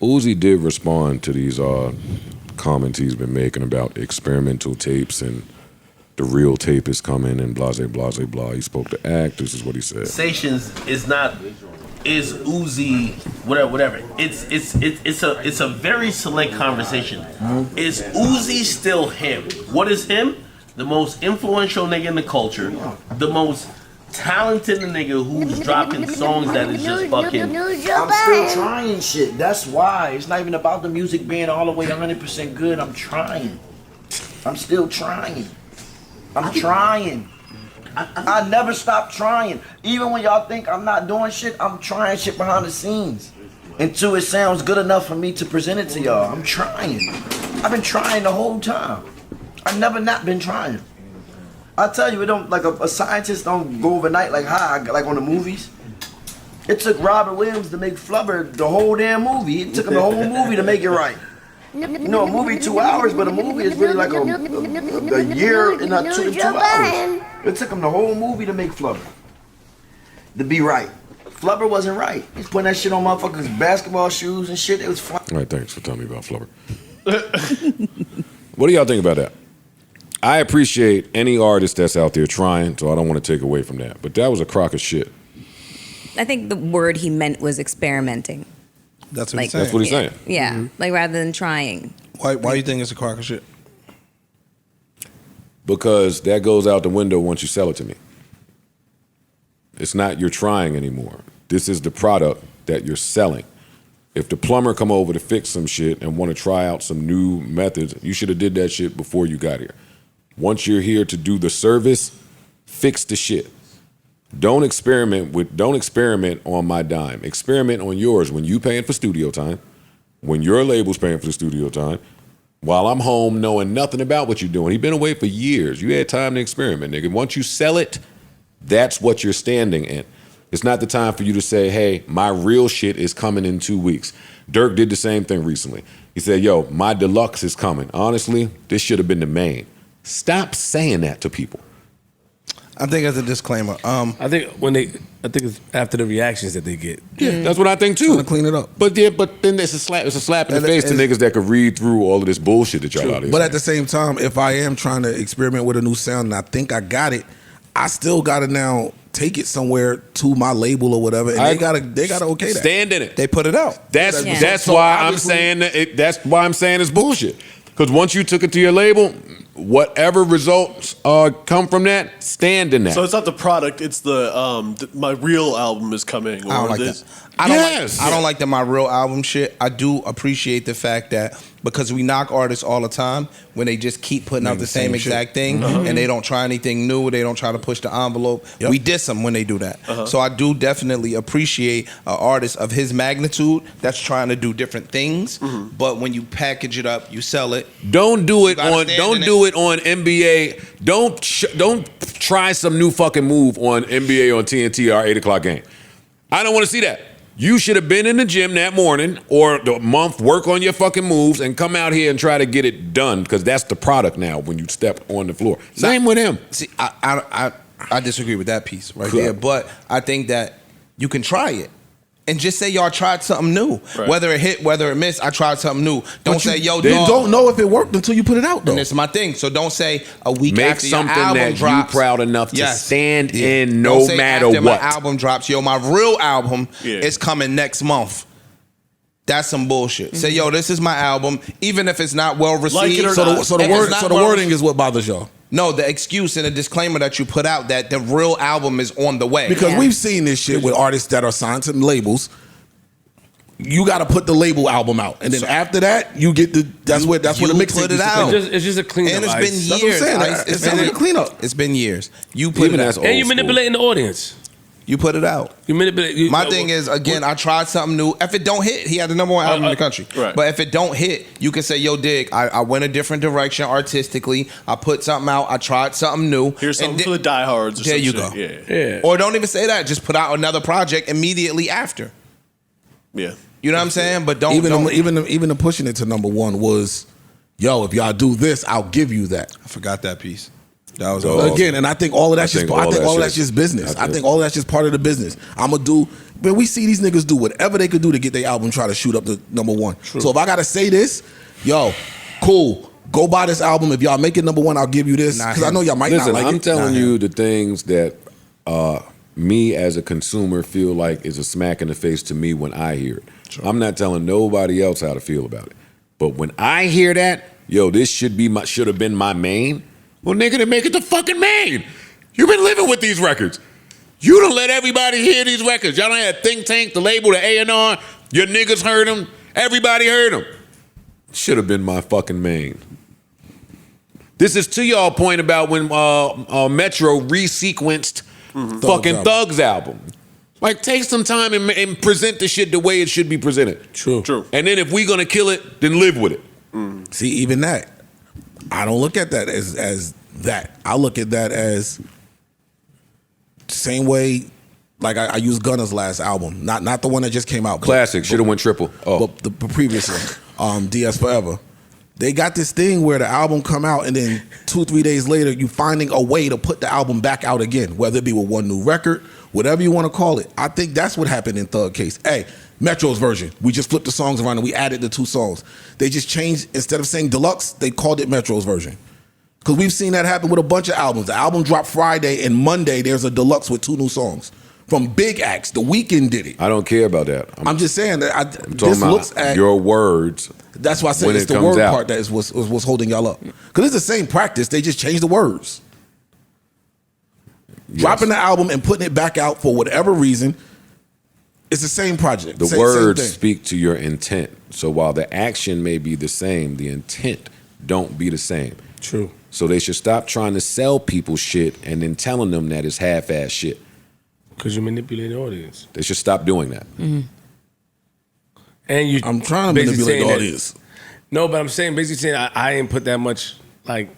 Uzi did respond to these comments he's been making about experimental tapes and the real tape is coming and blah, blah, blah, blah. He spoke to Act. This is what he said. Conversations is Uzi whatever. It's a very select conversation. Is Uzi still him? What is him? The most influential nigga in the culture, the most talented nigga who's dropping songs that is just fucking. I'm still trying shit. That's why it's not even about the music being all the way 100% good. I'm trying. I'm still trying. I'm trying. I never stop trying. Even when y'all think I'm not doing shit, I'm trying shit behind the scenes until it sounds good enough for me to present it to y'all. I'm trying. I've been trying the whole time. I've never not been trying. I tell you, it don't like a scientist don't go overnight like like on the movies. It took Robert Williams to make Flubber the whole damn movie. It took him the whole movie to make it right. You know, a movie 2 hours, but a movie is really like a year in 2 hours. It took him the whole movie to make Flubber. To be right. Flubber wasn't right. He's putting that shit on motherfuckers' basketball shoes and shit. It was fun. All right, thanks for telling me about Flubber. What do y'all think about that? I appreciate any artist that's out there trying, so I don't want to take away from that. But that was a crock of shit. I think the word he meant was experimenting. That's what he's saying. That's what he's saying. Yeah, like rather than trying. Why do you think it's a crock of shit? Because that goes out the window once you sell it to me. It's not you're trying anymore. This is the product that you're selling. If the plumber come over to fix some shit and want to try out some new methods, you should have did that shit before you got here. Once you're here to do the service, fix the shit. Don't experiment on my dime. Experiment on yours when you paying for studio time, when your label's paying for the studio time, while I'm home knowing nothing about what you're doing. He's been away for years. You had time to experiment, nigga. Once you sell it, that's what you're standing in. It's not the time for you to say, hey, my real shit is coming in 2 weeks. Dirk did the same thing recently. He said, yo, my deluxe is coming. Honestly, this should have been the main. Stop saying that to people. I think as a disclaimer, I think it's after the reactions that they get. Yeah, that's what I think too. To clean it up. But then it's a slap in the face to niggas that could read through all of this bullshit that y'all out here. But at the same time, if I am trying to experiment with a new sound and I think I got it, I still gotta now take it somewhere to my label or whatever, and they gotta okay that. Stand in it. They put it out. That's why I'm saying that's why I'm saying it's bullshit. Because once you took it to your label, whatever results come from that, stand in that. So it's not the product; it's my real album is coming. I don't like that. I don't like that my real album shit. I do appreciate the fact that because we knock artists all the time when they just keep putting out the same exact thing and they don't try anything new, they don't try to push the envelope. Yep. We diss them when they do that. So I do definitely appreciate an artist of his magnitude that's trying to do different things. But when you package it up, you sell it. Don't do it on NBA. Don't try some new fucking move on NBA on TNT or 8 o'clock game. I don't want to see that. You should have been in the gym that morning or the month, work on your fucking moves and come out here and try to get it done because that's the product now when you step on the floor. Same with him. See, I disagree with that piece right there, but I think that you can try it. And just say y'all tried something new. Right. Whether it hit, whether it missed, I tried something new. Don't say, yo, dog. Don't know if it worked until you put it out, though. And it's my thing. So don't say a week Make after your album something that drops. you proud enough to stand in don't no say matter after what. My album drops, yo, my real album is coming next month. That's some bullshit. Say, yo, this is my album, even if it's not well received. Like it or not. So the wording is what bothers y'all. No, the excuse and the disclaimer that you put out that the real album is on the way. Because we've seen this shit with artists that are signed to labels. You got to put the label album out, and then after that, you get the. That's where the mixtape put it out. It's just a cleanup. And it's been years. It's been a cleanup. It's been years. You put it out, and you manipulating the audience. You put it out. You manipulate. My thing is, again, I tried something new. If it don't hit, he had the #1 album in the country. Right. But if it don't hit, you can say, yo, Dig, I went a different direction artistically. I put something out. I tried something new. Here's something for the diehards. There you go. Yeah. Or don't even say that. Just put out another project immediately after. Yeah. You know what I'm saying? But don't even the pushing it to #1 was, yo, if y'all do this, I'll give you that. I forgot that piece. That was again, and I think all of that's just business. I think all of that's just part of the business. I'm gonna do But we see these niggas do whatever they could do to get their album try to shoot up to number one. True. So if I gotta say this, yo, cool. Go buy this album. If y'all make it number one, I'll give you this. Because I know y'all might Listen, not like I'm it. telling you the things that me as a consumer feel like is a smack in the face to me when I hear it. Sure. I'm not telling nobody else how to feel about it. But when I hear that, yo, this should have been my main. Well, nigga, then make it the fucking main. You've been living with these records. You don't let everybody hear these records. Y'all don't have Think Tank, the label, the A&R. Your niggas heard them. Everybody heard them. Should have been my fucking main. This is to y'all point about when Metro resequenced fucking Thug's album. Like, take some time and present the shit the way it should be presented. True. And then if we gonna kill it, then live with it. See, even that, I don't look at that as that. I look at that as same way. Like I use Gunna's last album, not the one that just came out. Classic. Should have went triple. Oh, but the previous one, DS Forever. They got this thing where the album come out and then 2-3 days later you finding a way to put the album back out again, whether it be with one new record, whatever you want to call it. I think that's what happened in Thug case. Hey, Metro's version, we just flipped the songs around and we added the 2 songs. They just changed, instead of saying deluxe, they called it Metro's version. Because we've seen that happen with a bunch of albums. The album dropped Friday and Monday there's a deluxe with 2 new songs. From big acts, The Weeknd did it. I don't care about that. I'm just saying that I'm talking about your words. That's why I said it's the word part that was holding y'all up. Because it's the same practice. They just changed the words. Yes. Dropping the album and putting it back out for whatever reason, it's the same project. The words speak to your intent. So while the action may be the same, the intent don't be the same. True. So they should stop trying to sell people shit and then telling them that it's half-ass shit. Because you manipulate the audience. They should stop doing that. Mm-hmm. And I'm trying to manipulate the audience. No, but I'm saying, basically saying I ain't put that much, like.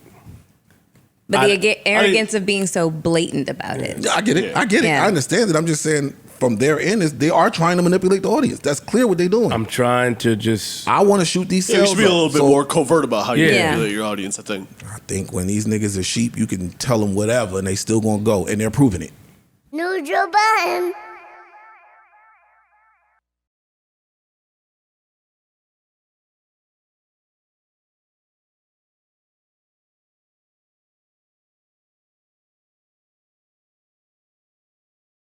But the arrogance of being so blatant about it. I get it. I get it. Yeah. I understand it. I'm just saying from their end, they are trying to manipulate the audience. That's clear what they're doing. I'm trying to just. I want to shoot these Yeah, you sales. should be a little bit more covert about how you Yeah. manipulate your audience, I think. I think when these niggas are sheep, you can tell them whatever and they still gonna go, and they're proving it. New Joe Budden.